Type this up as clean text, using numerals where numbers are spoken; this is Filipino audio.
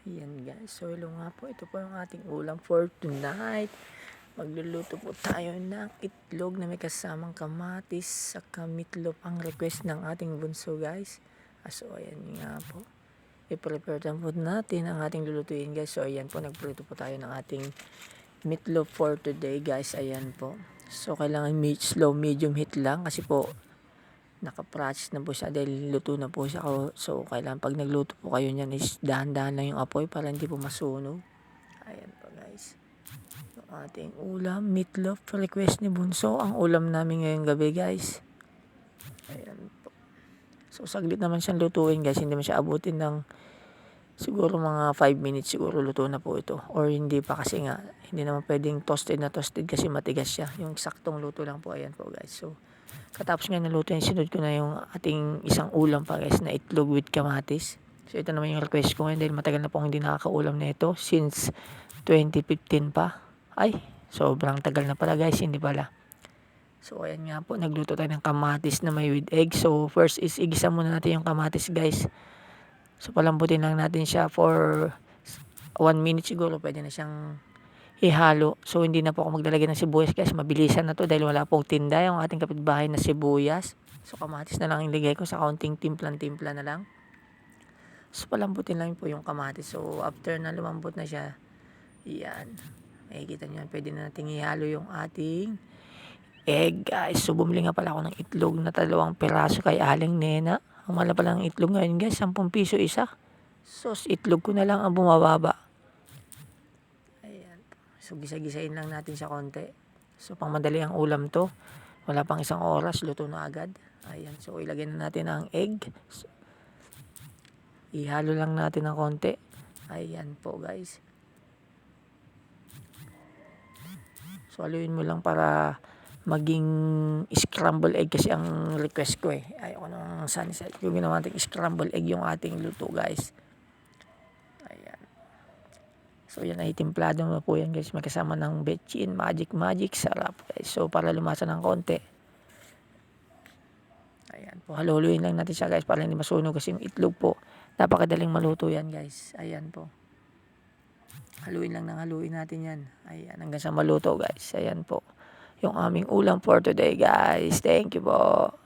Ayan guys, so hello nga po, ito po yung ating ulam for tonight. Magluluto po tayo ng itlog na may kasamang kamatis sa meatloaf, ang request ng ating bunso guys. So ayan nga po, i-prepare lang po natin ang ating lulutuin guys. So ayan po, nagprito po tayo ng ating meatloaf for today guys. Ayan po, so kailangan slow medium heat lang kasi po naka-practice na po siya dahil luto na po siya. So kailangan pag nagluto po kayo niyan is dahan-dahan lang yung apoy para hindi po masunog. Ayan po guys, yung ating ulam meatloaf request ni Bunso, ang ulam namin ngayong gabi guys. Ayan po, so saglit naman siyang lutuin guys, hindi man siya abutin ng siguro mga 5 minutes siguro luto na po ito, or hindi pa kasi nga hindi naman pwedeng toasted na toasted kasi matigas siya, yung saktong luto lang po. Ayan po guys, so katapos nga naluto yan, sinod ko na yung ating isang ulam pa guys na itlog with kamatis. So ito naman yung request ko ngayon dahil matagal na po hindi nakakaulam na ito since 2015 pa. Ay, sobrang tagal na pala guys, hindi pala. So ayan nga po, nagluto tayo ng kamatis na may with egg. So first is igisa muna natin yung kamatis guys. So palambutin lang natin siya for 1 minute siguro, pwede na siyang ihalo. So hindi na po ako maglalagay ng sibuyas guys, mabilisan na to dahil wala pong tinda yung ating kapitbahay na sibuyas. So kamatis na lang ilagay ko sa kaunting timplan-timpla na lang. So palambutin lang po yung kamatis. So after na lumambot na siya, yan, makikita nyo, pwede na natin ihalo yung ating egg guys. So bumili nga pala ako ng itlog na 2 piraso kay Aling Nena. Ang mahal pala ng itlog ngayon guys, 10 piso isa. So itlog ko na lang ang bumababa. So gisa-gisain lang natin siya konti. So pang madali ang ulam to, wala pang isang oras, luto na agad. Ayan, so ilagay na natin ang egg. So, ihalo lang natin ng konti. Ayan po guys. So haluin mo lang para maging scramble egg kasi ang request ko eh. Ayoko nang sunny side. Yung ginawa natin scramble egg yung ating luto guys. So yan ay timplado na po yan guys, magkasama ng betchin, magic sarap guys. So para lumasa ng konti, ayan po, haluluin lang natin siya guys para hindi masunog kasi yung itlog po, napakadaling maluto yan guys. Ayan po, haluin lang ng haluin natin yan, ayan, hanggang sa maluto guys. Ayan po yung aming ulam for today guys. Thank you po.